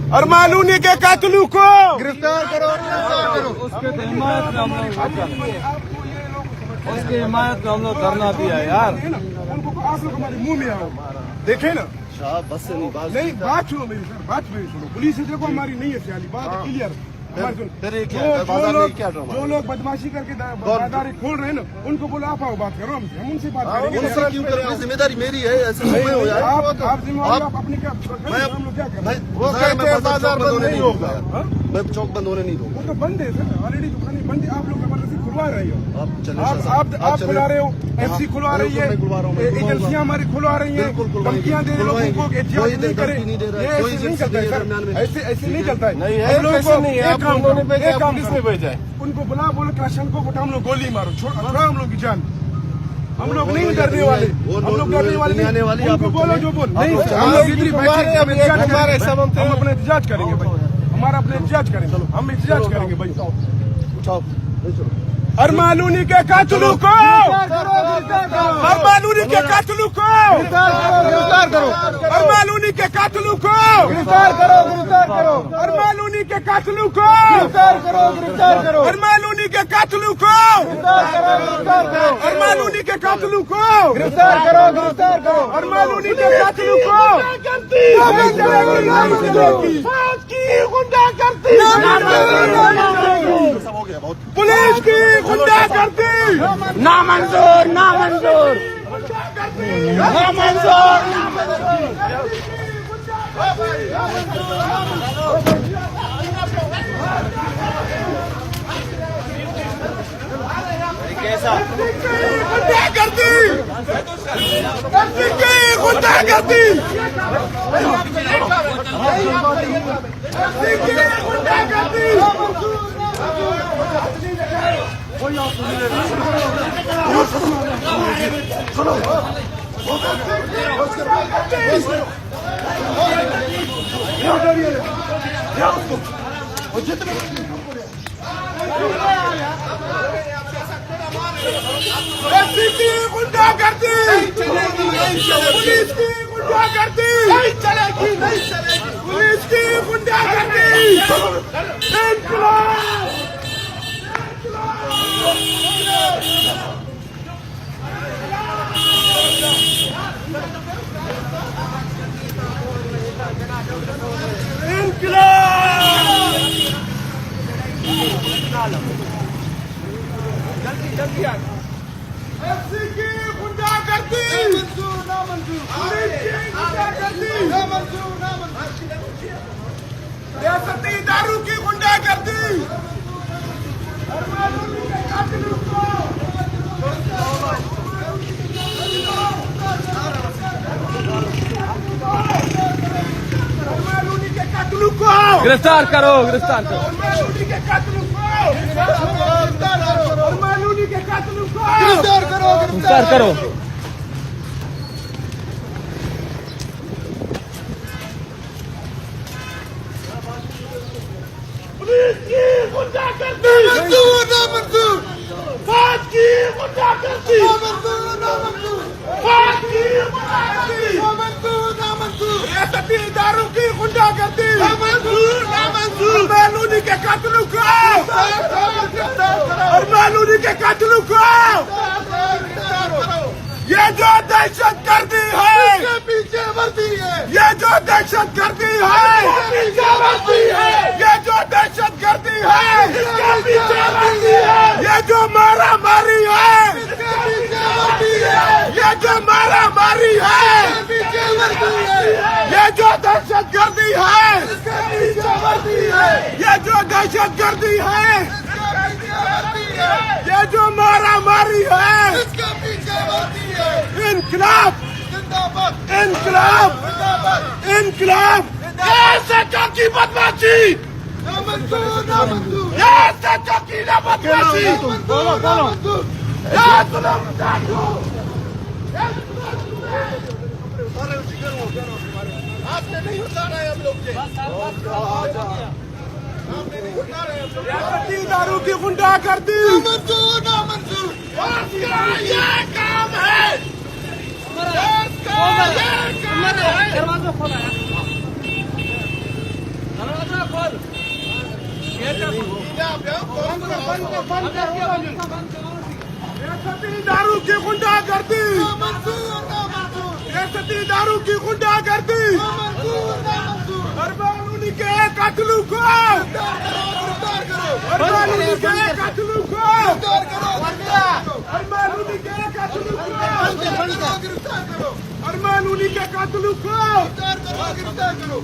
अरमालूनी के कातिलों को गिरफ्तार करो, उसके हिमायत में हम लोग उसकी हिमायत में हम लोग धरना दिया यार। उनको आप लोग हमारे मुंह में आओ, देखे ना बस से नहीं बात सुनो मेरी सर, बात मेरी सुनो। पुलिस से देखो हमारी नहीं है सियाली, बात क्लियर। जो लोग बदमाशी करके बाजारें खोल रहे हैं ना, उनको बोलो आप आओ बात करो हमसे, हम उनसे बात करेंगे। जिम्मेदारी मेरी है, ऐसे नहीं हो यार। आप जिम्मेदारी आप अपनी क्या, हम लोग क्या करें? बाजार बंद नहीं होगा, मैं चौक बंद होने नहीं दूंगा। वो तो बंद है सर, ऑलरेडी दुकानें बंद है। आप लोग जबरदस्ती खुलवा रहे हो, आप खुला रहे हो, एफसी खुलवा रही है, एजेंसियां हमारी खुलवा रही है, धमकियां दे रहे लोगों को, एहतियात नहीं करे। ये ऐसे नहीं चलता है सर, ऐसे नहीं चलता है। पुलिस ने भेजा है, उनको बुला, बोलो क्लाशन को हम लोग गोली मारो, छोड़ा हम लोग की जान। हम लोग नहीं डरने वाले, हम लोग डरने वाले नहीं। उनको बोलो जो बोल, नहीं हम लोग इधर बैठे हम अपने एहतिजाज करेंगे भाई, हमारा अपने एहतिजाज करेंगे, हम एहतिजाज करेंगे भाई। उठाओ, अरमालूनी के कातिलों को, अरमालूनी के कातिलों को गिरफ्तार करो, अरमालूनी के कातिलों को गिरफ्तार करो, अरमालूनी के कातिलों को गिरफ्तार करो, अरमालूनी के कातिलों को, अरमालूनी के कातिलों को गिरफ्तार करो, अरमालूनी के कातिलों को गुंडागर्दी, पुलिस की गुंडागर्दी नामंजूर, नामंजूर, नामंजूर, कैसा गुंडागर्दी, गुंडागर्दी, गुंडागर्दी। गुंडागर्दी, पुलिस की गुंडागर्दी नहीं चलेगी, पुलिस की गुंडागर्दी। जल्दी एफसी की गुंडागर्दी, रियासती दारू की गुंडागर्दी, अरमालूनी के कातिलों को गिरफ्तार करो, गिरफ्तार करो, अरमालूनी के कातिलों को, अरमालूनी के कातिलों को गिरफ्तार करो। पुलिस की गुंडागर्दी, फौज की गुंडागर्दी, फौज की गुंडागर्दी, रियासती दारू की गुंडागर्दी, अरमालूनी के कातिलों को, अरमालूनी के कातिलों को। ये जो दहशत गर्दी है, पीछे वर्दी है, ये जो दहशत गर्दी है, ये जो दहशत गर्दी है, ये जो मारा मारी है, ये जो मारा मारी है, ये जो दहशत गर्दी है, ये जो दहशत गर्दी है, ये जो मारा मारी है, इनकलाब, इनकलाब, इनकलाब। ऐसे चौकी बदमाशी, ऐसे चौकी बदमाशी, आपने नहीं उतारा है हम लोग के, रियासती दारू की गुंडागर्दी, ये काम है, दरवाजा खोला है। दारू की गुंडागर्दी, रियासती दारू की गुंडागर्दी, अरबानी के कातलों को, अरबानी के कातलों को, अरबानी के कातलों को, अरबानी के कातलों को गिरफ्तार करो।